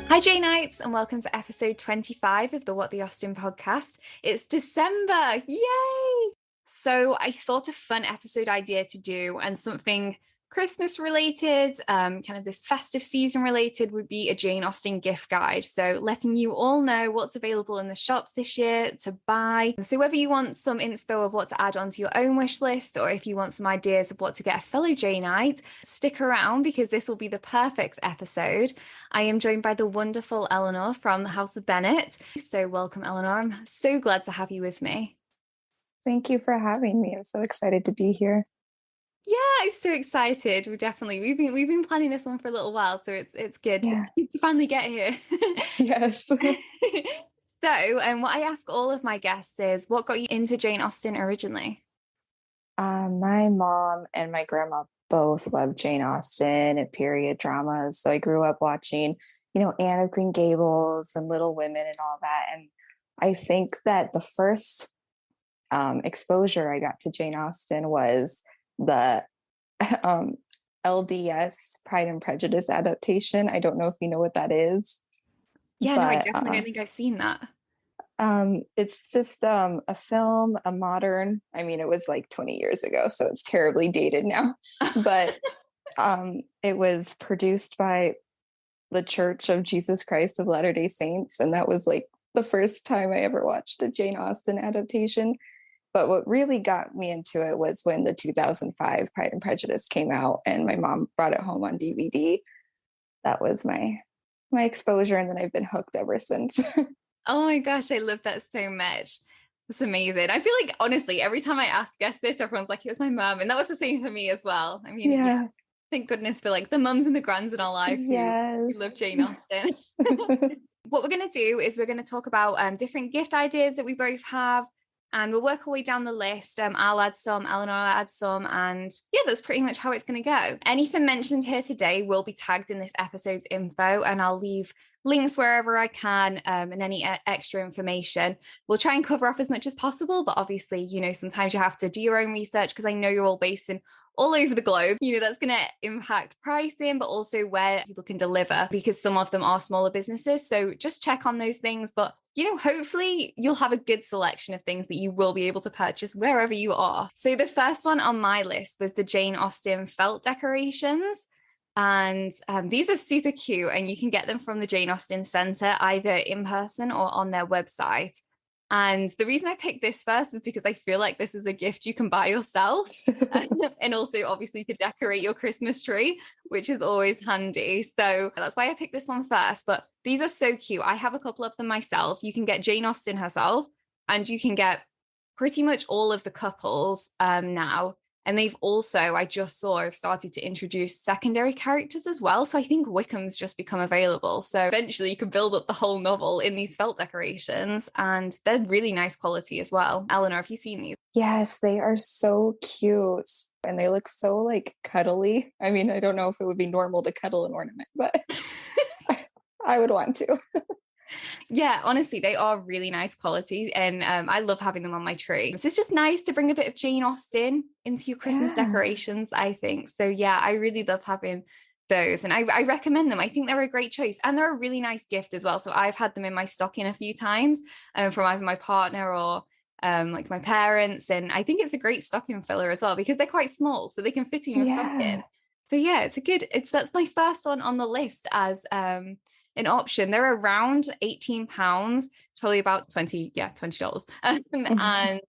Hi, Janeites, and welcome to episode 25 of the What the Austen podcast. It's December, yay! So I thought a fun episode idea to do and something Christmas related, kind of this festive season related would be a Jane Austen gift guide. So letting you all know what's available in the shops this year to buy. So whether you want some inspo of what to add onto your own wish list, or if you want some ideas of what to get a fellow Janeite, stick around because this will be the perfect episode. I am joined by the wonderful Eleanor from the House of Bennet. So welcome, Eleanor. I'm so glad to have you with me. Thank you for having me. I'm so excited to be here. Yeah, I'm so excited. We've been planning this one for a little while, so it's good. Yeah. It's good to finally get here. Yes. So, what I ask all of my guests is, what got you into Jane Austen originally? My mom and my grandma both loved Jane Austen and period dramas. So I grew up watching, Anne of Green Gables and Little Women and all that. And I think that the first exposure I got to Jane Austen was the LDS Pride and Prejudice adaptation. I don't know if you know what that is. Yeah, but, no, I definitely don't think I've seen that. It's just a film, a modern, it was like 20 years ago, so it's terribly dated now. But it was produced by the Church of Jesus Christ of Latter-day Saints. And that was like the first time I ever watched a Jane Austen adaptation. But what really got me into it was when the 2005 Pride and Prejudice came out and my mom brought it home on DVD. That was my exposure, and then I've been hooked ever since. Oh my gosh, I love that so much. That's amazing. I feel like, honestly, every time I ask guests this, everyone's like, it was my mum. And that was the same for me as well. I mean, yeah, thank goodness for like the mums and the grands in our life who love Jane Austen. What we're going to do is we're going to talk about different gift ideas that we both have. And we'll work our way down the list. I'll add some, Eleanor will add some, and yeah, that's pretty much how it's going to go. Anything mentioned here today will be tagged in this episode's info, and I'll leave links wherever I can, and any extra information. We'll try and cover off as much as possible, but obviously, sometimes you have to do your own research because I know you're all based in all over the globe. That's going to impact pricing, but also where people can deliver, because some of them are smaller businesses. So just check on those things. But, hopefully you'll have a good selection of things that you will be able to purchase wherever you are. So the first one on my list was the Jane Austen felt decorations. And these are super cute, and you can get them from the Jane Austen Centre, either in person or on their website. And the reason I picked this first is because I feel like this is a gift you can buy yourself and also obviously to decorate your Christmas tree, which is always handy. So that's why I picked this one first. But these are so cute. I have a couple of them myself. You can get Jane Austen herself, and you can get pretty much all of the couples now. And they've also, I just saw, have started to introduce secondary characters as well. So I think Wickham's just become available. So eventually you can build up the whole novel in these felt decorations, and they're really nice quality as well. Eleanor, have you seen these? Yes, they are so cute. And they look so like cuddly. I don't know if it would be normal to cuddle an ornament, but I would want to. Yeah, honestly, they are really nice quality, and I love having them on my tree. So it's just nice to bring a bit of Jane Austen into your Christmas decorations, I think. So yeah, I really love having those, and I recommend them. I think they're a great choice, and they're a really nice gift as well. So I've had them in my stocking a few times from either my partner or like my parents, and I think it's a great stocking filler as well because they're quite small, so they can fit in your stocking. So yeah, that's my first one on the list as an option. They're around £18. It's probably about $20. And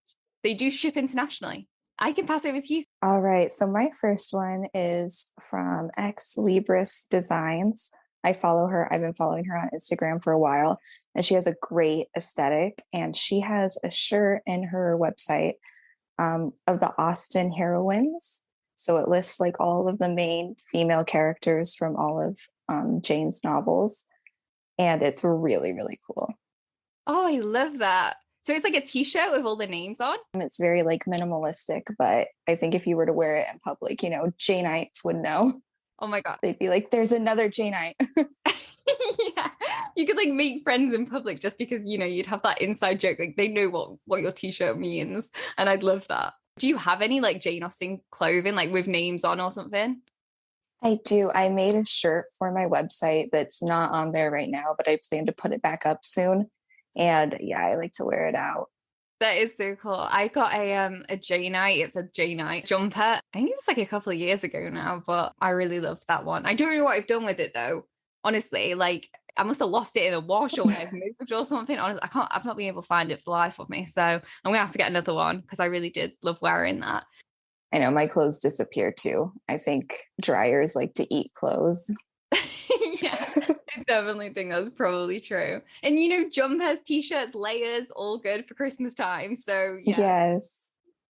they do ship internationally. I can pass over to you. All right. So my first one is from Libris Designs. I follow her. I've been following her on Instagram for a while, and she has a great aesthetic. And she has a shirt in her website of the Austen heroines. So it lists like all of the main female characters from all of Jane's novels. And it's really, really cool. Oh, I love that. So it's like a t-shirt with all the names on? It's very like minimalistic, but I think if you were to wear it in public, Janeites would know. Oh my God. They'd be like, there's another Janeite. Yeah. You could like make friends in public just because, you'd have that inside joke. Like they know what your t-shirt means. And I'd love that. Do you have any like Jane Austen clothing, like with names on or something? I do. I made a shirt for my website that's not on there right now, but I plan to put it back up soon. And yeah, I like to wear it out. That is so cool. I got a Janeite. It's a Janeite jumper. I think it was like a couple of years ago now, but I really loved that one. I don't know what I've done with it though. Honestly, like I must have lost it in the wash or when I've moved or something. Honestly, I've not been able to find it for the life of me. So I'm gonna have to get another one because I really did love wearing that. I know my clothes disappear too. I think dryers like to eat clothes. Yeah, I definitely think that's probably true. And jumpers, t-shirts, layers, all good for Christmas time. So yeah.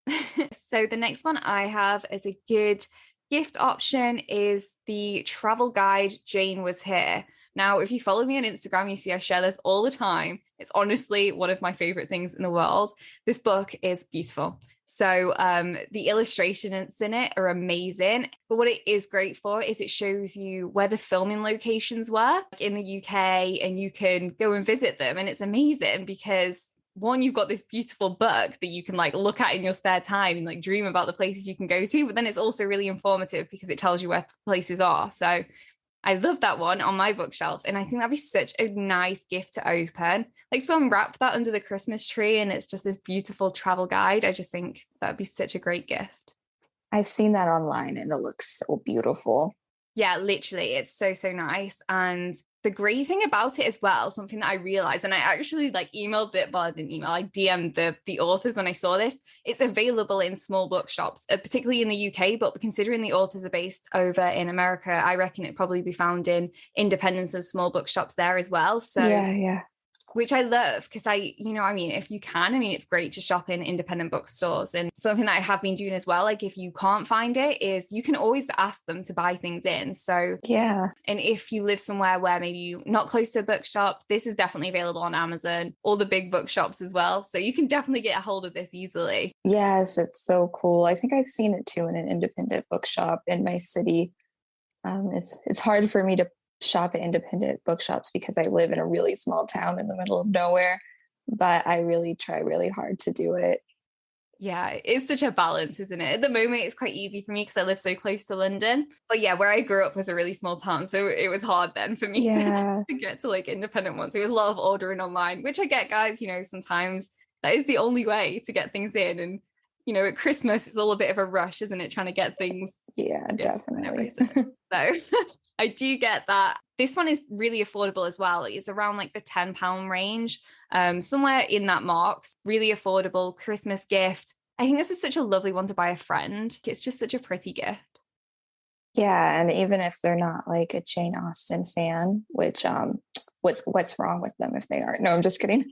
Yes. So the next one I have as a good gift option is the travel guide Jane Was Here. Now, if you follow me on Instagram, you see I share this all the time. It's honestly one of my favorite things in the world. This book is beautiful. So the illustrations in it are amazing. But what it is great for is it shows you where the filming locations were in the UK, and you can go and visit them. And it's amazing because one, you've got this beautiful book that you can like look at in your spare time and like dream about the places you can go to. But then it's also really informative because it tells you where places are. So I love that one on my bookshelf. And I think that'd be such a nice gift to open. Like to unwrap that under the Christmas tree and it's just this beautiful travel guide. I just think that'd be such a great gift. I've seen that online and it looks so beautiful. Yeah, literally. It's so, so nice. And the great thing about it as well, something that I realized, and I actually like emailed it, but I didn't email, I DM'd the authors when I saw this. It's available in small bookshops, particularly in the UK, but considering the authors are based over in America, I reckon it'd probably be found in independents and small bookshops there as well. So yeah. Which I love because if you can, it's great to shop in independent bookstores. And something that I have been doing as well, like if you can't find it, is you can always ask them to buy things in. So yeah. And if you live somewhere where maybe you're not close to a bookshop, this is definitely available on Amazon, all the big bookshops as well. So you can definitely get a hold of this easily. Yes, it's so cool. I think I've seen it too in an independent bookshop in my city. It's hard for me to shop at independent bookshops because I live in a really small town in the middle of nowhere, but I really try really hard to do it. Yeah, it's such a balance, isn't it? At the moment, it's quite easy for me because I live so close to London. But yeah, where I grew up was a really small town. So it was hard then for me to get to like independent ones. It was a lot of ordering online, which I get, guys, sometimes that is the only way to get things in. And, at Christmas, it's all a bit of a rush, isn't it? Trying to get things. Yeah, definitely. So I do get that. This one is really affordable as well. It's around like the £10 range, somewhere in that marks. Really affordable Christmas gift. I think this is such a lovely one to buy a friend. It's just such a pretty gift. Yeah, and even if they're not like a Jane Austen fan, which what's wrong with them if they aren't? No, I'm just kidding.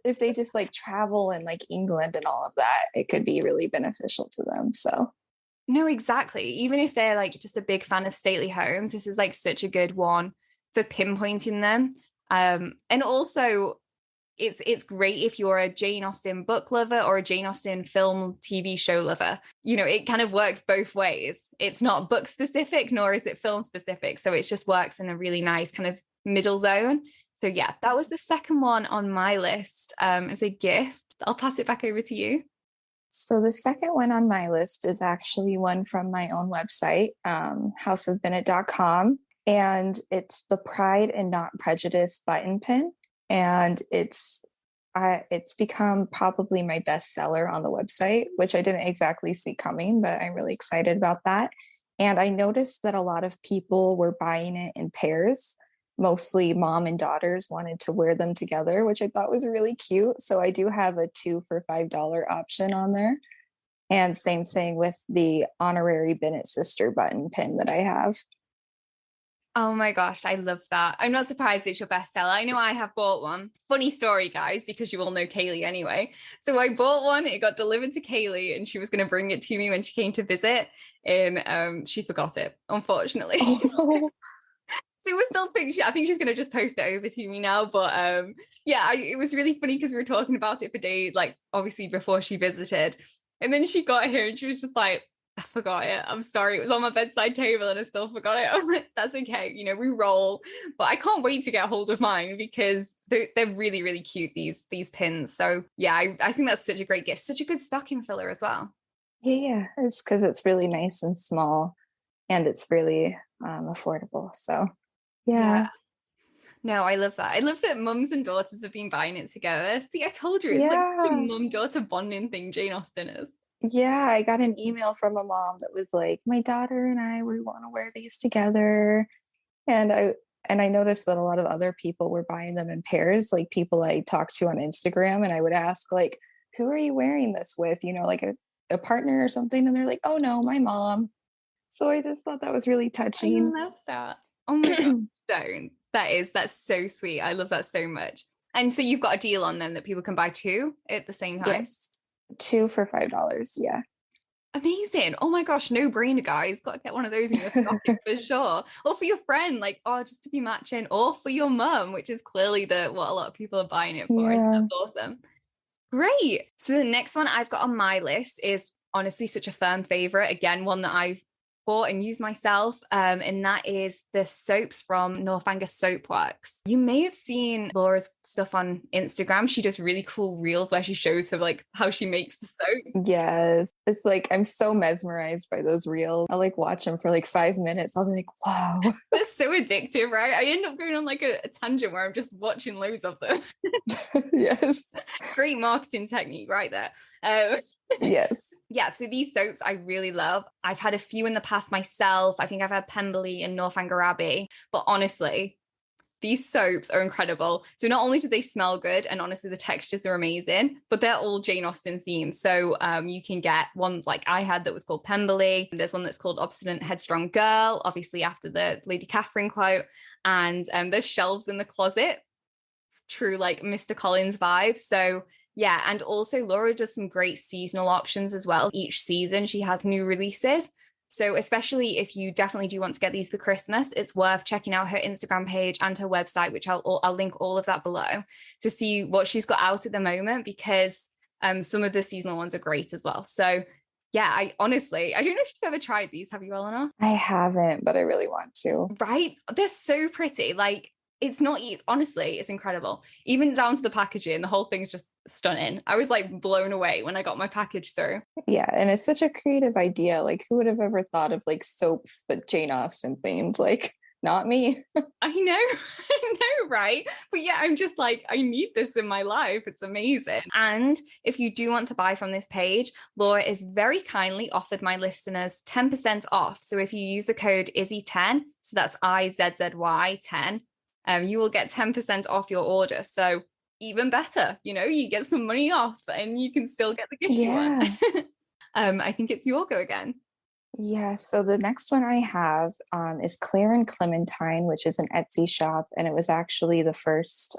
If they just like travel in like England and all of that, it could be really beneficial to them. So no, exactly. Even if they're like just a big fan of stately homes, this is like such a good one for pinpointing them. And also it's great if you're a Jane Austen book lover or a Jane Austen film TV show lover. It kind of works both ways. It's not book specific, nor is it film specific. So it just works in a really nice kind of middle zone. So yeah, that was the second one on my list as a gift. I'll pass it back over to you. So the second one on my list is actually one from my own website, houseofbennet.com. And it's the Pride and Not Prejudice button pin. And it's become probably my bestseller on the website, which I didn't exactly see coming, but I'm really excited about that. And I noticed that a lot of people were buying it in pairs. Mostly mom and daughters wanted to wear them together, which I thought was really cute. So I do have a 2 for $5 option on there. And same thing with the honorary Bennet sister button pin that I have. Oh my gosh, I love that. I'm not surprised it's your bestseller. I know I have bought one. Funny story, guys, because you all know Kaylee anyway. So I bought one, it got delivered to Kaylee, and she was going to bring it to me when she came to visit, and she forgot it, unfortunately. Oh, no. So we're still thinking, I think she's going to just post it over to me now. But it was really funny because we were talking about it for days, like obviously before she visited. And then she got here and she was just like, I forgot it. I'm sorry. It was on my bedside table and I still forgot it. I was like, that's okay. We roll. But I can't wait to get a hold of mine because they're really, really cute, these pins. So yeah, I think that's such a great gift. Such a good stocking filler as well. Yeah. It's because it's really nice and small. and it's really affordable. So yeah. No, I love that. I love that mums and daughters have been buying it together. See, I told you, it's like the mum-daughter bonding thing Jane Austen is. Yeah, I got an email from a mom that was like, my daughter and I, we want to wear these together. And I noticed that a lot of other people were buying them in pairs, like people I talked to on Instagram. And I would ask, like, who are you wearing this with? You know, like a partner or something. And they're like, oh no, my mom. So I just thought that was really touching. I love that. Oh my God, don't. That's so sweet. I love that so much. And so you've got a deal on then that people can buy 2 at the same time? Yes. 2 for $5. Yeah. Amazing. Oh my gosh, no brainer, guys. Got to get one of those in your stocking for sure. Or for your friend, like, just to be matching, or for your mum, which is clearly what a lot of people are buying it for. Yeah. That's awesome. Great. So the next one I've got on my list is honestly such a firm favorite. Again, one that I've bought and used myself, and that is the soaps from Northanger Soapworks. You may have seen Laura's stuff on Instagram. She does really cool reels where she shows her like how she makes the soap. Yes, it's like I'm so mesmerized by those reels. I'll like watch them for like 5 minutes. I'll be like, wow. They're so addictive, right? I end up going on like a tangent where I'm just watching loads of them. Yes. Great marketing technique right there. Yes. Yeah, so these soaps I really love. I've had a few in the past myself. I think I've had Pemberley and Northanger Abbey, but honestly, these soaps are incredible. So not only do they smell good, and honestly, the textures are amazing, but they're all Jane Austen themed. So you can get one like I had that was called Pemberley. There's one that's called Obstinate Headstrong Girl, obviously after the Lady Catherine quote. And there's shelves in the closet, true like Mr. Collins vibe. So yeah, and also Laura does some great seasonal options as well. Each season she has new releases. So especially if you definitely do want to get these for Christmas, it's worth checking out her Instagram page and her website, which I'll link all of that below to see what she's got out at the moment, because some of the seasonal ones are great as well. So yeah, I don't know if you've ever tried these. Have you, Eleanor? I haven't, but I really want to. Right? They're so pretty. Like, honestly, it's incredible. Even down to the packaging, the whole thing's just stunning. I was like blown away when I got my package through. Yeah, and it's such a creative idea. Like, who would have ever thought of like soaps but Jane Austen themed? Like, not me. I know, right? But yeah, I'm just like, I need this in my life. It's amazing. And if you do want to buy from this page, Laura is very kindly offered my listeners 10% off. So if you use the code Izzy10, so that's IZZY10, you will get 10% off your order. So even better, you get some money off and you can still get the gift you want. I think it's your go again. Yeah, so the next one I have is Claire and Clementine, which is an Etsy shop. And it was actually the first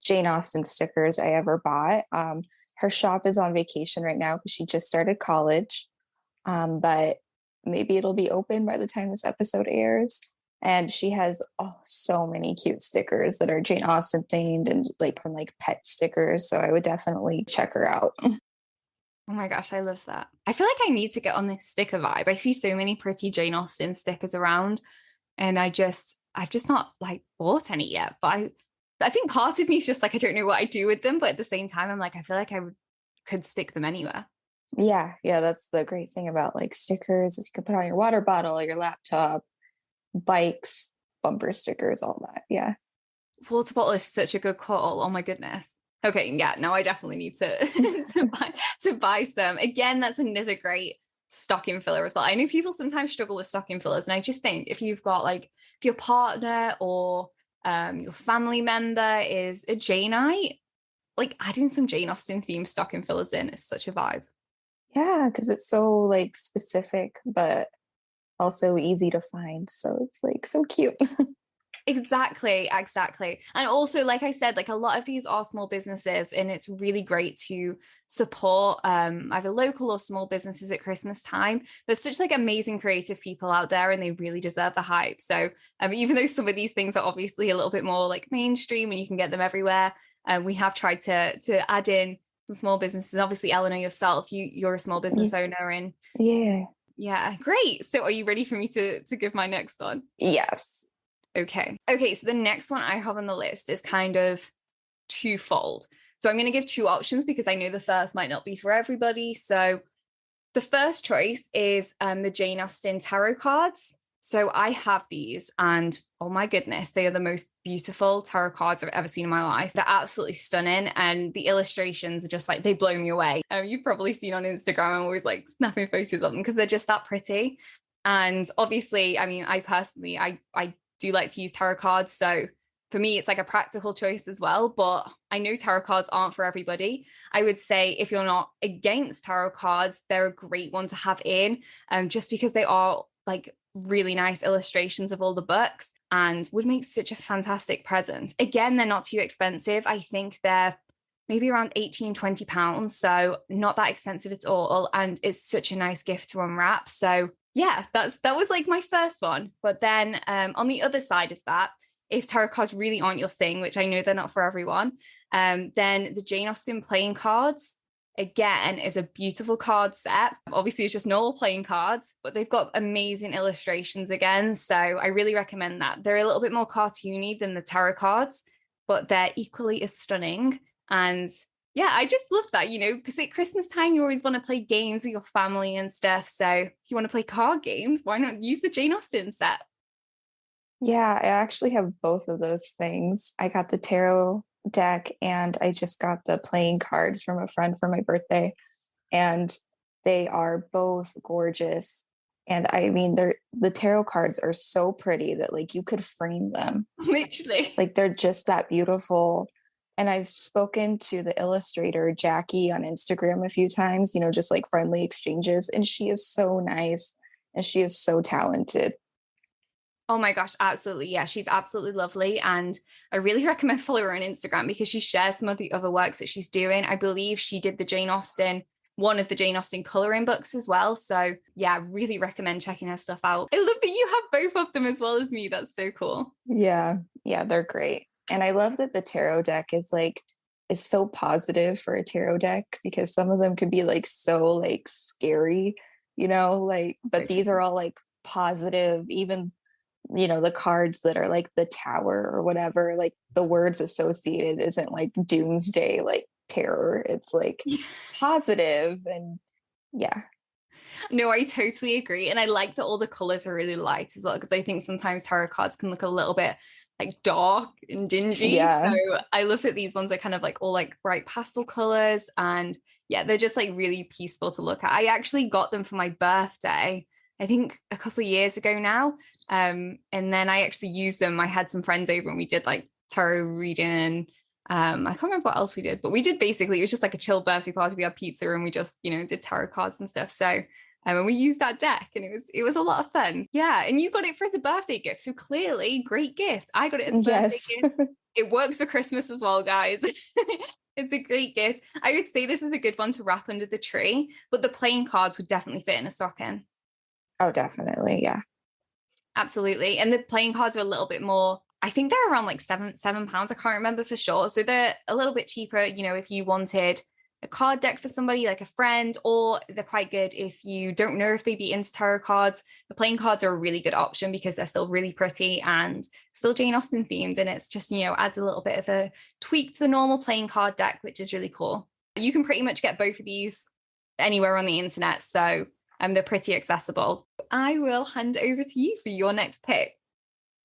Jane Austen stickers I ever bought. Her shop is on vacation right now because she just started college. But maybe it'll be open by the time this episode airs. And she has so many cute stickers that are Jane Austen themed and like from like pet stickers. So I would definitely check her out. Oh my gosh, I love that. I feel like I need to get on this sticker vibe. I see so many pretty Jane Austen stickers around, and I've just not like bought any yet. But I think part of me is just like, I don't know what I do with them. But at the same time, I'm like, I feel like I could stick them anywhere. Yeah, that's the great thing about like stickers is you can put on your water bottle, your laptop, bikes, bumper stickers, all that. Yeah. Water bottle is such a good call. Oh my goodness. Okay, yeah, no, I definitely need to buy some. Again, that's another great stocking filler as well. I know people sometimes struggle with stocking fillers, and I just think if you've got like, if your partner or your family member is a Janeite, like adding some Jane Austen themed stocking fillers in is such a vibe. Yeah, because it's so like specific, but also easy to find. So it's like so cute. Exactly. And also, like I said, like a lot of these are small businesses, and it's really great to support either local or small businesses at Christmas time. There's such like amazing creative people out there, and they really deserve the hype. So even though some of these things are obviously a little bit more like mainstream and you can get them everywhere, we have tried to add in some small businesses. Obviously, Eleanor, yourself, you're a small business owner, and yeah, great. So are you ready for me to give my next one? Yes. Okay, so the next one I have on the list is kind of twofold. So I'm going to give 2 options because I know the first might not be for everybody. So The first choice is the Jane Austen tarot cards. So I have these, and oh my goodness, they are the most beautiful tarot cards I've ever seen in my life. They're absolutely stunning, and the illustrations are just like, they blow me away. You've probably seen on Instagram, I'm always like snapping photos of them because they're just that pretty. And obviously, I mean, I personally, I do like to use tarot cards. So for me, it's like a practical choice as well. But I know tarot cards aren't for everybody. I would say if you're not against tarot cards, they're a great one to have in, just because they are like really nice illustrations of all the books and would make such a fantastic present. Again, they're not too expensive. I think they're maybe around 18-20 pounds. So not that expensive at all. And it's such a nice gift to unwrap. So yeah, that was like my first one. But then on the other side of that, if tarot cards really aren't your thing, which I know they're not for everyone, then the Jane Austen playing cards, again, is a beautiful card set. Obviously, it's just normal playing cards, but they've got amazing illustrations again. So I really recommend that. They're a little bit more cartoony than the tarot cards, but they're equally as stunning. And yeah, I just love that, because at Christmas time, you always want to play games with your family and stuff. So if you want to play card games, why not use the Jane Austen set? Yeah, I actually have both of those things. I got the tarot deck and I just got the playing cards from a friend for my birthday. And they are both gorgeous. And I mean, the tarot cards are so pretty that like you could frame them. Literally. Like they're just that beautiful. And I've spoken to the illustrator, Jacqui, on Instagram a few times, just like friendly exchanges. And she is so nice and she is so talented. Oh my gosh, absolutely. Yeah, she's absolutely lovely. And I really recommend follow her on Instagram because she shares some of the other works that she's doing. I believe she did one of the Jane Austen coloring books as well. So yeah, really recommend checking her stuff out. I love that you have both of them as well as me. That's so cool. Yeah, they're great. And I love that the tarot deck is so positive for a tarot deck because some of them could be like so like scary, but these are all like positive, even the cards that are like the tower or whatever, like the words associated isn't like doomsday, like terror. It's like positive and yeah. No, I totally agree. And I like that all the colors are really light as well, because I think sometimes tarot cards can look a little bit like dark and dingy. Yeah. So I love that these ones are kind of like all like bright pastel colors. And yeah, they're just like really peaceful to look at. I actually got them for my birthday, I think a couple of years ago now. And then I actually used them. I had some friends over and we did like tarot reading. I can't remember what else we did, but we did basically, it was just like a chill birthday party. We had pizza and we just, did tarot cards and stuff. So and we used that deck and it was a lot of fun. Yeah. And you got it for the birthday gift. So clearly great gift. I got it as a birthday gift. It works for Christmas as well, guys. It's a great gift. I would say this is a good one to wrap under the tree, but the playing cards would definitely fit in a stocking. Oh, definitely. Yeah. Absolutely. And the playing cards are a little bit more, I think they're around like £7. I can't remember for sure. So they're a little bit cheaper, if you wanted a card deck for somebody like a friend, or they're quite good if you don't know if they'd be into tarot cards. The playing cards are a really good option because they're still really pretty and still Jane Austen themed. And it's just, adds a little bit of a tweak to the normal playing card deck, which is really cool. You can pretty much get both of these anywhere on the internet. So they're pretty accessible. I will hand over to you for your next pick.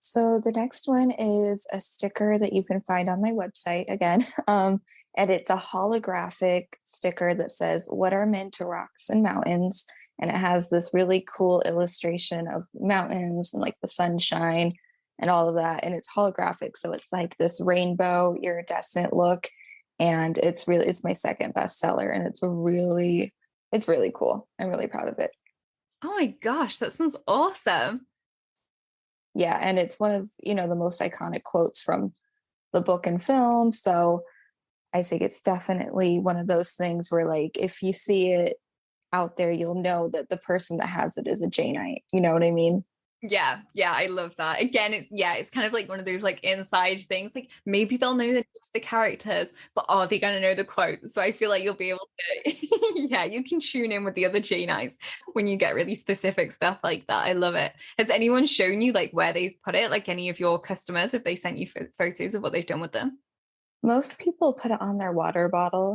So the next one is a sticker that you can find on my website again. And it's a holographic sticker that says, "What are men to rocks and mountains?" And it has this really cool illustration of mountains and like the sunshine and all of that. And it's holographic. So it's like this rainbow iridescent look. And it's my second bestseller. And it's really cool. I'm really proud of it. Oh my gosh, that sounds awesome. Yeah, and it's one of, the most iconic quotes from the book and film. So I think it's definitely one of those things where like if you see it out there, you'll know that the person that has it is a Janeite. You know what I mean? Yeah, I love that. Again, it's kind of like one of those like inside things. Like maybe they'll know the characters, but are they going to know the quote? So I feel like you'll be able to, yeah, you can tune in with the other Janeites when you get really specific stuff like that. I love it. Has anyone shown you like where they've put it? Like any of your customers, if they sent you photos of what they've done with them? Most people put it on their water bottle.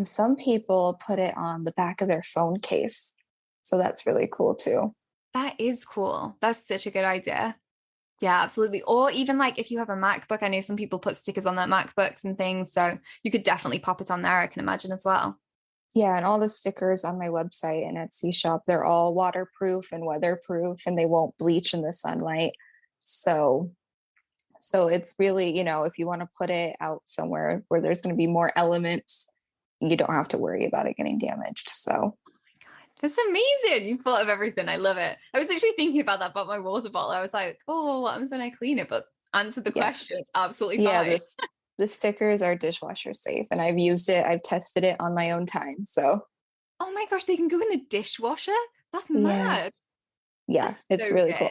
Some people put it on the back of their phone case. So that's really cool too. That is cool. That's such a good idea. Yeah, absolutely. Or even like if you have a MacBook, I know some people put stickers on their MacBooks and things. So you could definitely pop it on there, I can imagine as well. Yeah, and all the stickers on my website and Etsy shop, they're all waterproof and weatherproof and they won't bleach in the sunlight. So it's really, if you want to put it out somewhere where there's going to be more elements, you don't have to worry about it getting damaged. So That's amazing. You thought of everything. I love it. I was actually thinking about that about my water bottle. I was like, oh, what happens when I clean it? But answered the question. It's absolutely fine. The stickers are dishwasher safe and I've used it. I've tested it on my own time. So oh my gosh, they can go in the dishwasher? That's yeah. mad. Yeah, That's it's so really good. cool.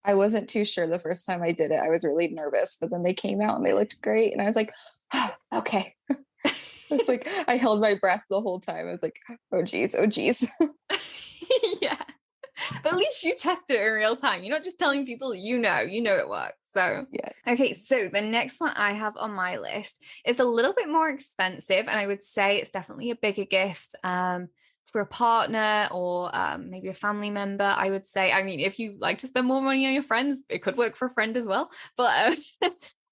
I wasn't too sure the first time I did it. I was really nervous, but then they came out and they looked great. And I was like, oh, okay. It's like I held my breath the whole time. I was like, oh geez, oh geez. Yeah. But at least you tested it in real time. You're not just telling people you know it works. So Yeah. okay, so the next one I have on my list is a little bit more expensive, and I would say it's definitely a bigger gift for a partner or maybe a family member. I would say, I mean, if you like to spend more money on your friends, it could work for a friend as well. But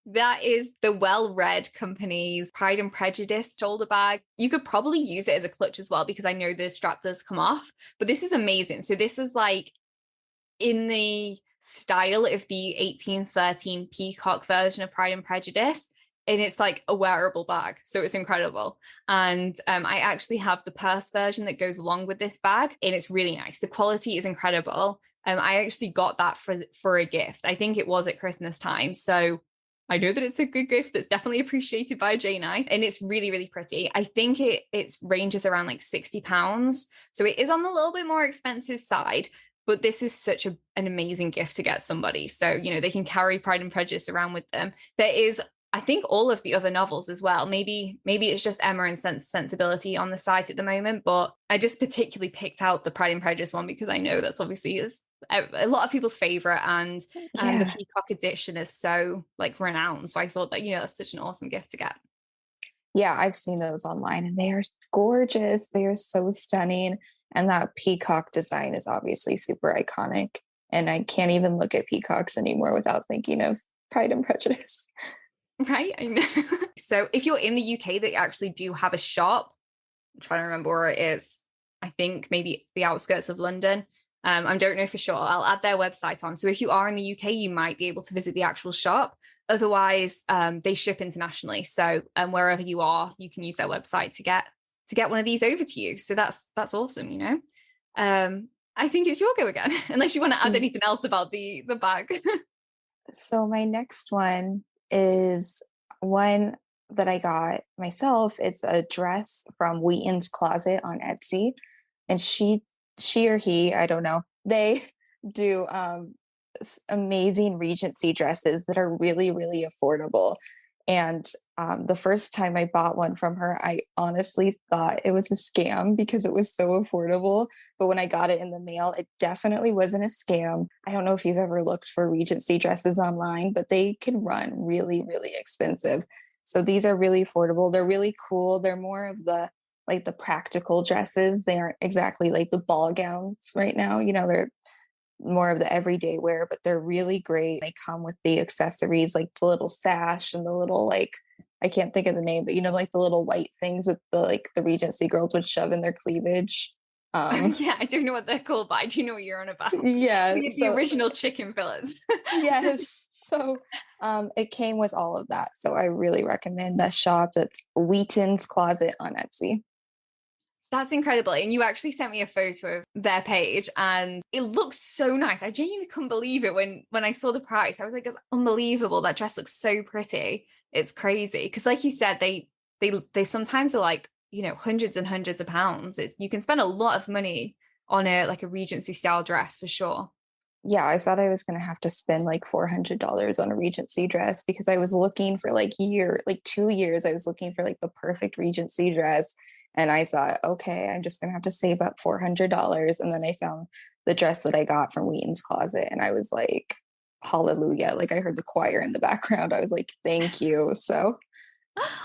that is the Well-Read Company's Pride and Prejudice shoulder bag. You could probably use it as a clutch as well because I know the strap does come off, but this is amazing. So this is like in the style of the 1813 peacock version of Pride and Prejudice. And it's like a wearable bag. So it's incredible. And I actually have the purse version that goes along with this bag. And it's really nice. The quality is incredible. I actually got that for a gift. I think it was at Christmas time. So I know that it's a good gift that's definitely appreciated by Janeite. And it's really, really pretty. I think it ranges around like £60. So it is on the little bit more expensive side. But this is such an amazing gift to get somebody. So, they can carry Pride and Prejudice around with them. There is, I think, all of the other novels as well. Maybe it's just Emma and Sensibility on the site at the moment. But I just particularly picked out the Pride and Prejudice one because I know that's obviously is a lot of people's favorite. And the Peacock edition is so like renowned. So I thought that, that's such an awesome gift to get. Yeah, I've seen those online and they are gorgeous. They are so stunning. And that peacock design is obviously super iconic. And I can't even look at peacocks anymore without thinking of Pride and Prejudice. Right? I know. So if you're in the UK, they actually do have a shop. I'm trying to remember where it is. I think maybe the outskirts of London. I don't know for sure. I'll add their website on. So if you are in the UK, you might be able to visit the actual shop. Otherwise, they ship internationally. So wherever you are, you can use their website to get one of these over to you. So that's awesome, I think it's your go again, unless you want to add anything else about the bag. So my next one is one that I got myself. It's a dress from WheatonsCloset on Etsy. And she or he, I don't know, they do amazing Regency dresses that are really, really affordable. And the first time I bought one from her, I honestly thought it was a scam because it was so affordable. But when I got it in the mail, it definitely wasn't a scam. I don't know if you've ever looked for Regency dresses online, but they can run really, really expensive. So these are really affordable. They're really cool. They're more of the practical dresses. They aren't exactly like the ball gowns right now. They're more of the everyday wear, but they're really great. They come with the accessories like the little sash and the little I can't think of the name, but like the little white things that the Regency girls would shove in their cleavage. Yeah, I don't know what they're called, but I do know what you're on about. Yeah, the original chicken fillets. Yes. So it came with all of that. So I really recommend that shop. That's WheatonsCloset on Etsy. That's incredible. And you actually sent me a photo of their page and it looks so nice. I genuinely couldn't believe it when I saw the price. I was like, it's unbelievable. That dress looks so pretty. It's crazy. Because like you said, they sometimes are like, hundreds and hundreds of pounds. You can spend a lot of money on a Regency style dress for sure. Yeah, I thought I was going to have to spend like $400 on a Regency dress because I was looking for 2 years. I was looking for the perfect Regency dress. And I thought, okay, I'm just going to have to save up $400. And then I found the dress that I got from WheatonsCloset. And I was like, hallelujah. I heard the choir in the background. I was like, thank you. So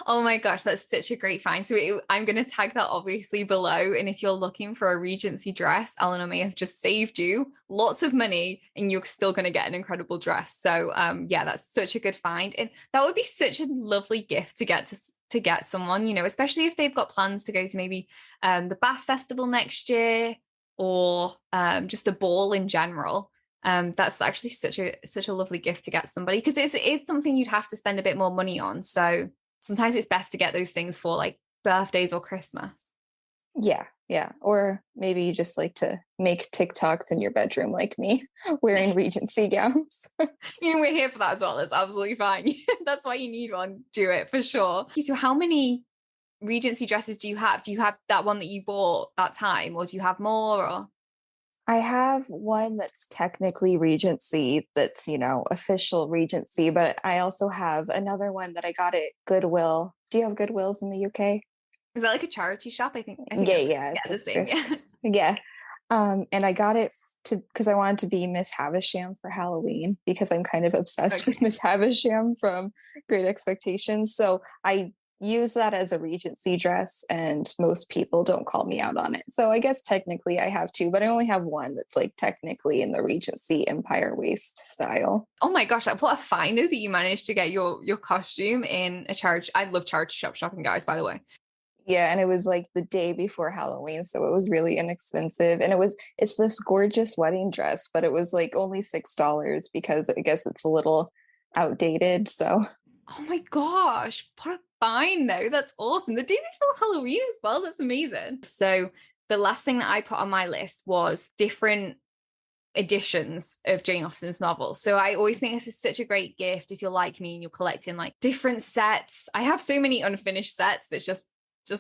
Oh my gosh, that's such a great find. So I'm going to tag that obviously below. And if you're looking for a Regency dress, Eleanor may have just saved you lots of money and you're still going to get an incredible dress. So yeah, that's such a good find. And that would be such a lovely gift to get someone, you know, especially if they've got plans to go to maybe the Bath Festival next year or just a ball in general. That's actually such a lovely gift to get somebody, because it's something you'd have to spend a bit more money on. So sometimes it's best to get those things for like birthdays or Christmas. Yeah. Or maybe you just like to make TikToks in your bedroom like me, wearing Regency gowns. You know, we're here for that as well. That's absolutely fine. That's why you need one. Do it for sure. So how many Regency dresses do you have? Do you have that one that you bought that time, or do you have more? Or I have one that's technically Regency, that's, you know, official Regency, but I also have another one that I got at Goodwill. Do you have Goodwills in the UK? is that like a charity shop? I think Yeah. It's the same. Yeah. And I got it because I wanted to be Miss Havisham for Halloween, because I'm kind of obsessed with Miss Havisham from Great Expectations. So I use that as a Regency dress, and most people don't call me out on it. So I guess technically I have two, but I only have one that's like technically in the Regency Empire waist style. Oh my gosh, what a find that you managed to get your costume in a charity. I love charity shop shopping, guys, by the way. Yeah, and it was like the day before Halloween, so it was really inexpensive. And it's this gorgeous wedding dress, but it was like only $6 because I guess it's a little outdated. So oh my gosh, what a find though. That's awesome. The day before Halloween as well. That's amazing. So the last thing that I put on my list was different editions of Jane Austen's novels. So I always think this is such a great gift if you're like me and you're collecting like different sets. I have so many unfinished sets. It's just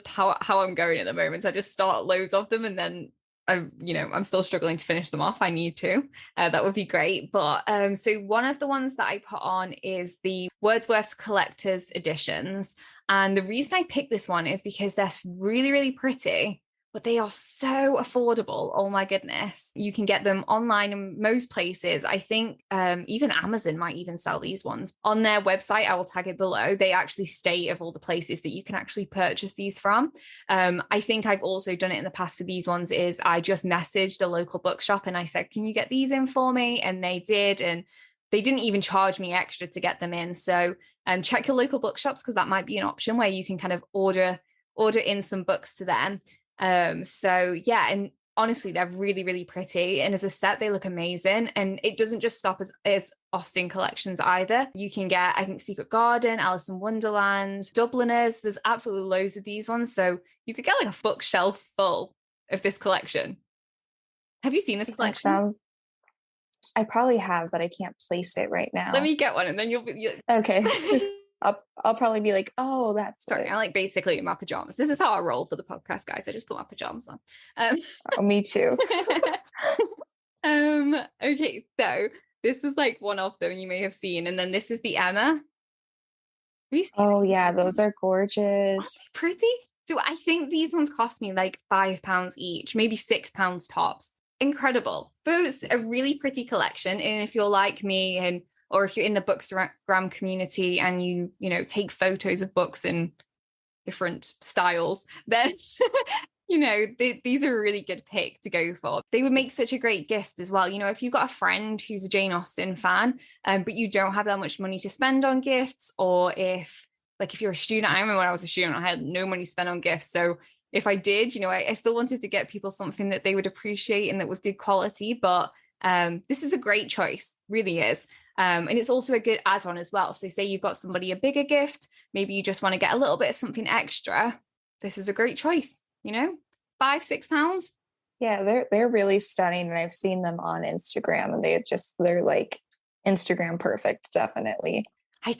how I'm going at the moment. I just start loads of them and then I'm still struggling to finish them off. I need to. That would be great. But so one of the ones that I put on is the Wordsworth's Collector's Editions. And the reason I picked this one is because they're really, really pretty, but they are so affordable. Oh my goodness. You can get them online in most places. I think even Amazon might even sell these ones. On their website, I will tag it below. They actually state of all the places that you can actually purchase these from. I think I've also done it in the past for these ones is I just messaged a local bookshop and I said, can you get these in for me? And they did. And they didn't even charge me extra to get them in. So check your local bookshops, because that might be an option where you can kind of order in some books to them. So yeah, and honestly, they're really, really pretty. And as a set, they look amazing. And it doesn't just stop as Austen collections either. You can get, I think, Secret Garden, Alice in Wonderland, Dubliners. There's absolutely loads of these ones. So you could get like a bookshelf full of this collection. Have you seen this collection? I probably have, but I can't place it right now. Let me get one and then you'll okay. I'll probably be like, oh, that's sorry. I like basically in my pajamas. This is how I roll for the podcast, guys. I just put my pajamas on. Oh, me too. Okay, so this is like one of them you may have seen, and then this is the Emma. Oh yeah, those are gorgeous. Pretty. So I think these ones cost me like £5 each, maybe £6 tops. Incredible. Those a really pretty collection, and if you're like me or if you're in the Bookstagram community and you take photos of books in different styles, then these are a really good pick to go for. They would make such a great gift as well. If you've got a friend who's a Jane Austen fan, but you don't have that much money to spend on gifts, or if you're a student, I remember when I was a student, I had no money to spend on gifts. So if I did, I still wanted to get people something that they would appreciate and that was good quality. But this is a great choice, really is. And it's also a good add-on as well. So say you've got somebody a bigger gift, maybe you just want to get a little bit of something extra. This is a great choice, £5-6. Yeah, they're really stunning. And I've seen them on Instagram and they're like Instagram perfect, definitely.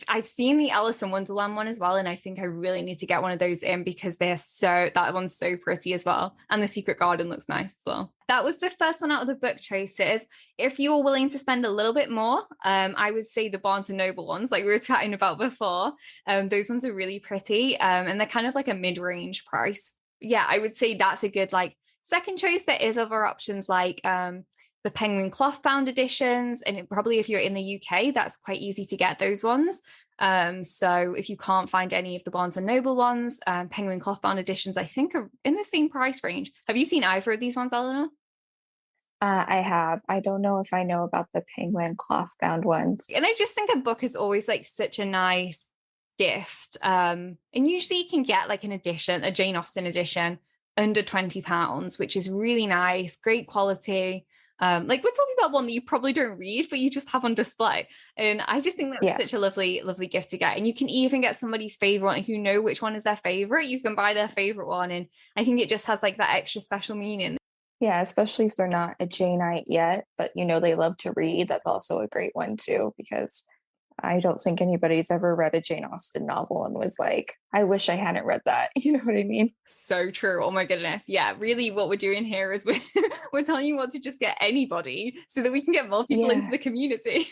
I've seen the Alice in Wonderland one as well, and I think I really need to get one of those in because that one's so pretty as well. And the Secret Garden looks nice as well. That was the first one out of the book choices. If you were willing to spend a little bit more, I would say the Barnes & Noble ones, like we were chatting about before. Those ones are really pretty, and they're kind of like a mid-range price. Yeah, I would say that's a good second choice. There is other options like the Penguin cloth bound editions, and probably if you're in the UK, that's quite easy to get those ones. So if you can't find any of the Barnes and Noble ones, Penguin cloth bound editions, I think, are in the same price range. Have you seen either of these ones, Eleanor? I have. I don't know if I know about the Penguin cloth bound ones. And I just think a book is always like such a nice gift. And usually you can get like an edition, a Jane Austen edition, under £20, which is really nice, great quality. Like we're talking about one that you probably don't read, but you just have on display. And I just think that's such a lovely, lovely gift to get. And you can even get somebody's favorite one. If you know which one is their favorite, you can buy their favorite one. And I think it just has like that extra special meaning. Yeah, especially if they're not a Janeite yet, but you know they love to read. That's also a great one too, because I don't think anybody's ever read a Jane Austen novel and was like, I wish I hadn't read that. You know what I mean? So true. Oh my goodness. Yeah, really what we're doing here is we're telling you what to just get anybody so that we can get more people into the community.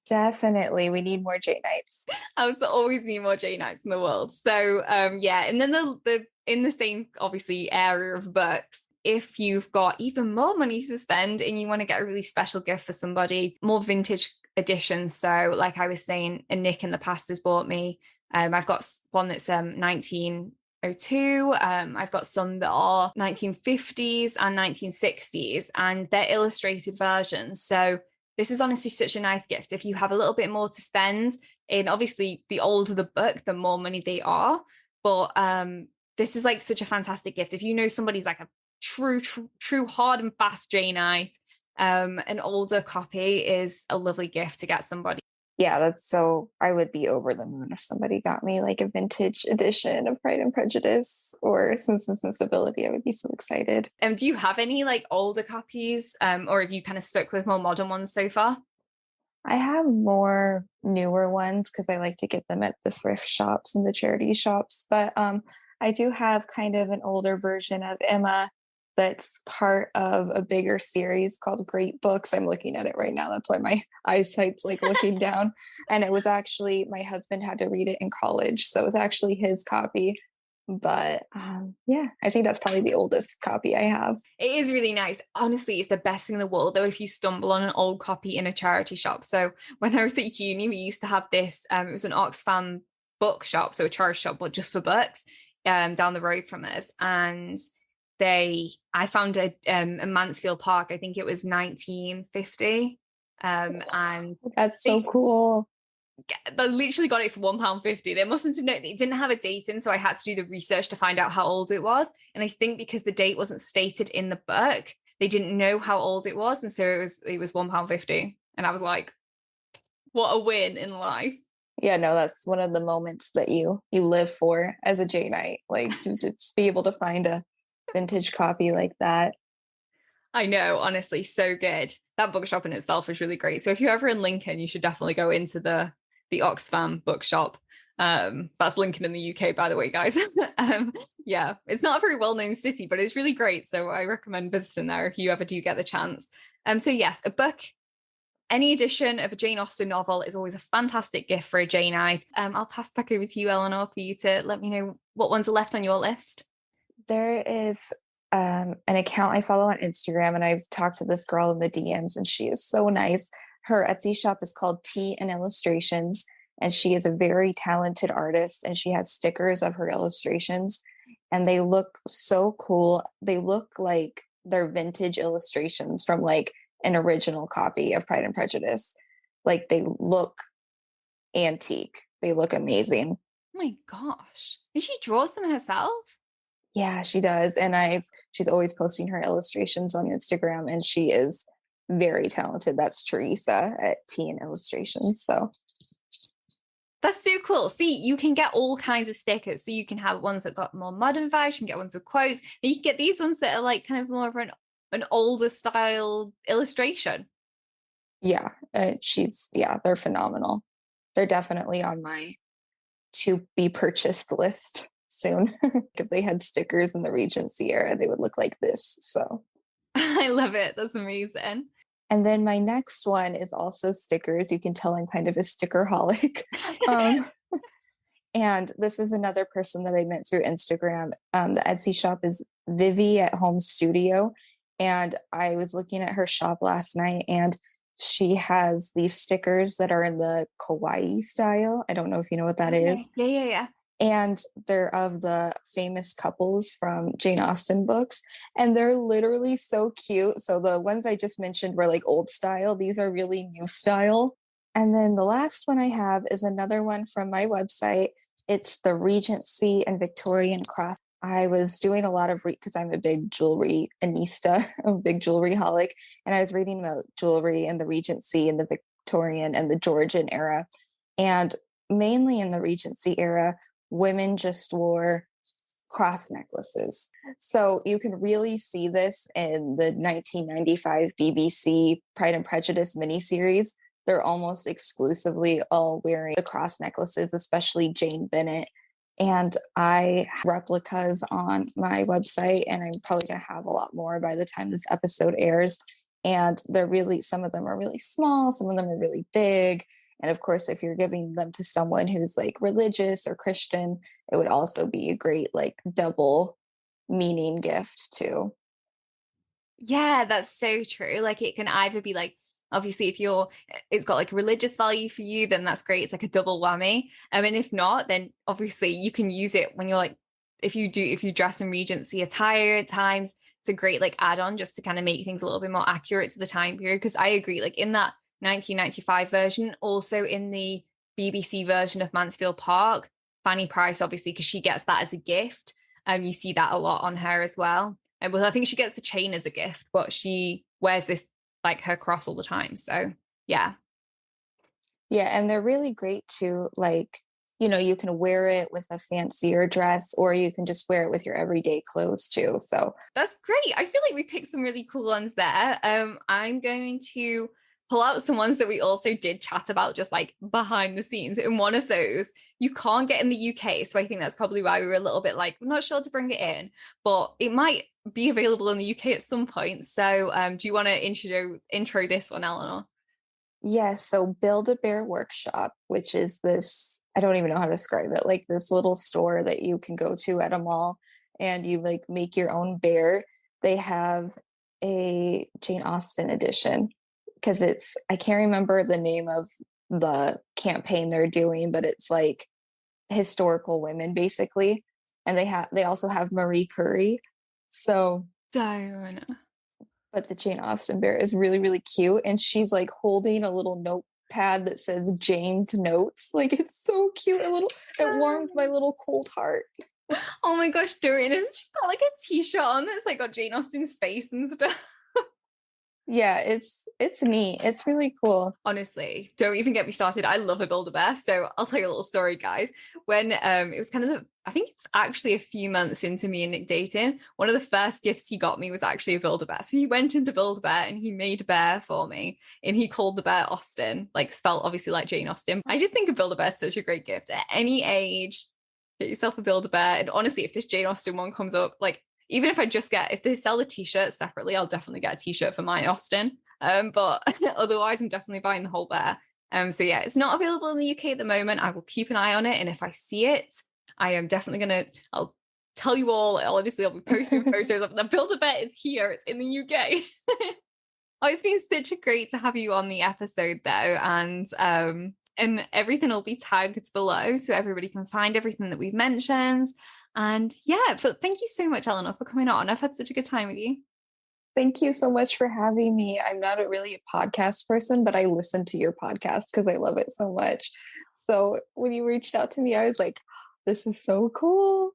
Definitely. We need more Janeites. I always need more Janeites in the world. So yeah, and then the in the same obviously area of books, if you've got even more money to spend and you want to get a really special gift for somebody, more vintage editions. So like I was saying, and Nick in the past has bought me, I've got one that's 1902. I've got some that are 1950s and 1960s, and they're illustrated versions. So this is honestly such a nice gift if you have a little bit more to spend. And obviously the older the book, the more money they are. But this is like such a fantastic gift. If you know somebody's like a true hard and fast Janeite, an older copy is a lovely gift to get somebody. Yeah, I would be over the moon if somebody got me like a vintage edition of Pride and Prejudice or Sense and Sensibility. I would be so excited. Do you have any like older copies, or have you kind of stuck with more modern ones so far? I have more newer ones because I like to get them at the thrift shops and the charity shops. But I do have kind of an older version of Emma that's part of a bigger series called Great Books. I'm looking at it right now. That's why my eyesight's like looking down. And it was actually, my husband had to read it in college. So it was actually his copy. But yeah, I think that's probably the oldest copy I have. It is really nice. Honestly, it's the best thing in the world, though, if you stumble on an old copy in a charity shop. So when I was at uni, we used to have this, it was an Oxfam bookshop, so a charity shop, but just for books, down the road from us. And I found a Mansfield Park, I think it was 1950. And that's so cool. They literally got it for £1.50. They mustn't have known, it didn't have a date in, so I had to do the research to find out how old it was. And I think because the date wasn't stated in the book, they didn't know how old it was, and so it was £1.50. And I was like, what a win in life. Yeah, no, that's one of the moments that you live for as a Janeite, like to just be able to find a vintage copy like that. I know, honestly, so good. That bookshop in itself is really great. So if you're ever in Lincoln, you should definitely go into the Oxfam bookshop. That's Lincoln in the UK, by the way, guys. Yeah, it's not a very well-known city, but it's really great. So I recommend visiting there if you ever do get the chance. So yes, a book, any edition of a Jane Austen novel is always a fantastic gift for a Janeite. I'll pass back over to you, Eleanor, for you to let me know what ones are left on your list. There is an account I follow on Instagram, and I've talked to this girl in the DMs, and she is so nice. Her Etsy shop is called Tea and Illustrations, and she is a very talented artist, and she has stickers of her illustrations, and they look so cool. They look like they're vintage illustrations from like an original copy of Pride and Prejudice. Like they look antique. They look amazing. Oh my gosh. And she draws them herself? Yeah, she does. And she's always posting her illustrations on Instagram, and she is very talented. That's Teresa at Tea and Illustrations. So that's so cool. See, you can get all kinds of stickers. So you can have ones that got more modern vibes, you can get ones with quotes, and you can get these ones that are like kind of more of an older style illustration. Yeah, they're phenomenal. They're definitely on my to be purchased list soon. If they had stickers in the Regency era, they would look like this. So I love it. That's amazing. And then my next one is also stickers. You can tell I'm kind of a sticker holic. And this is another person that I met through Instagram. The Etsy shop is Vivi at Home Studio. And I was looking at her shop last night, and she has these stickers that are in the kawaii style. I don't know if you know what that Okay. is. Yeah. And they're of the famous couples from Jane Austen books. And they're literally so cute. So the ones I just mentioned were like old style. These are really new style. And then the last one I have is another one from my website. It's the Regency and Victorian cross. I was doing a lot of because I'm a big jewelry anista, a big jewelry holic, and I was reading about jewelry and the Regency and the Victorian and the Georgian era. And mainly in the Regency era, women just wore cross necklaces. So you can really see this in the 1995 BBC Pride and Prejudice miniseries. They're almost exclusively all wearing the cross necklaces, especially Jane Bennet. And I have replicas on my website, and I'm probably going to have a lot more by the time this episode airs. And they're really, some of them are really small, some of them are really big. And of course, if you're giving them to someone who's like religious or Christian, it would also be a great like double meaning gift too. Yeah, that's so true. Like it can either be like, obviously if it's got like religious value for you, then that's great. It's like a double whammy. And if not, then obviously you can use it when you're like, if you dress in Regency attire at times, it's a great like add-on just to kind of make things a little bit more accurate to the time period. Because I agree, like in that 1995 version, also in the BBC version of Mansfield Park, Fanny Price, obviously, because she gets that as a gift. You see that a lot on her as well. And well, I think she gets the chain as a gift, but she wears this like her cross all the time. So yeah. Yeah, and they're really great too. Like, you can wear it with a fancier dress, or you can just wear it with your everyday clothes too. So that's great. I feel like we picked some really cool ones there. I'm going to pull out some ones that we also did chat about just like behind the scenes. And one of those you can't get in the UK. So I think that's probably why we were a little bit like, we're not sure to bring it in, but it might be available in the UK at some point. So do you want to intro this one, Eleanor? Yes, so Build-A-Bear Workshop, which is this, I don't even know how to describe it, like this little store that you can go to at a mall and you like make your own bear. They have a Jane Austen edition because I can't remember the name of the campaign they're doing, but it's like historical women basically. And they also have Marie Curie. So Diana. but the Jane Austen bear is really, really cute. And she's like holding a little notepad that says Jane's Notes. Like it's so cute. It warmed my little cold heart. Oh my gosh, Doreen, she's got like a t-shirt on that's like got Jane Austen's face and stuff. Yeah, it's neat. It's really cool. Honestly, don't even get me started. I love a Build-A-Bear. So I'll tell you a little story, guys. When it was kind of I think it's actually a few months into me and Nick dating, one of the first gifts he got me was actually a Build-A-Bear. So he went into Build-A-Bear and he made a bear for me, and he called the bear Austen, like spelled obviously like Jane Austen. I just think a Build-A-Bear is such a great gift at any age. Get yourself a Build-A-Bear. And honestly, if this Jane Austen one comes up, like even if they sell the t-shirts separately, I'll definitely get a t-shirt for my Austen. But otherwise I'm definitely buying the whole bear. So yeah, it's not available in the UK at the moment. I will keep an eye on it, and if I see it, I am definitely I'll tell you all. I'll be posting photos of the Build-A-Bear is here. It's in the UK. Oh, it's been such a great to have you on the episode though, and everything will be tagged below so everybody can find everything that we've mentioned. And yeah, but thank you so much, Eleanor, for coming on. I've had such a good time with you. Thank you so much for having me. I'm not really a podcast person, but I listen to your podcast because I love it so much. So when you reached out to me, I was like, this is so cool.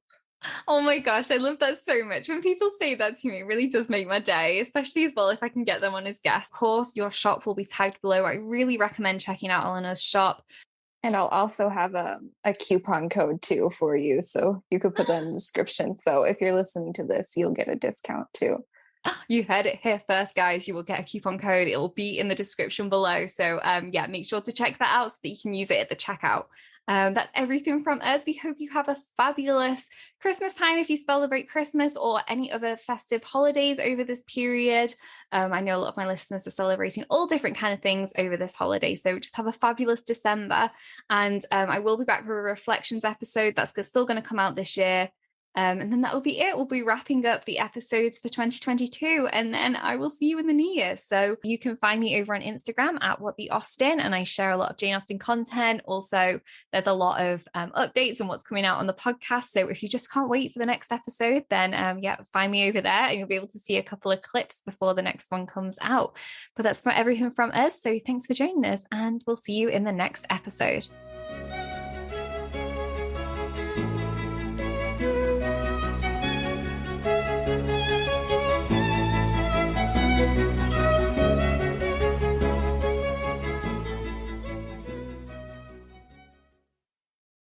Oh my gosh, I love that so much. When people say that to me, it really does make my day, especially as well if I can get them on as guests. Of course, your shop will be tagged below. I really recommend checking out Eleanor's shop. And I'll also have a coupon code too for you. So you could put that in the description. So if you're listening to this, you'll get a discount too. You heard it here first, guys. You will get a coupon code. It will be in the description below. So yeah, make sure to check that out so that you can use it at the checkout. That's everything from us. We hope you have a fabulous Christmas time if you celebrate Christmas or any other festive holidays over this period. I know a lot of my listeners are celebrating all different kind of things over this holiday. So just have a fabulous December. And I will be back with a reflections episode that's still going to come out this year. And then that will be it. We'll be wrapping up the episodes for 2022, and then I will see you in the new year. So you can find me over on Instagram at What the Austen, and I share a lot of Jane Austen content. Also, there's a lot of updates on what's coming out on the podcast. So if you just can't wait for the next episode, then find me over there, and you'll be able to see a couple of clips before the next one comes out. But that's everything from us. So thanks for joining us, and we'll see you in the next episode.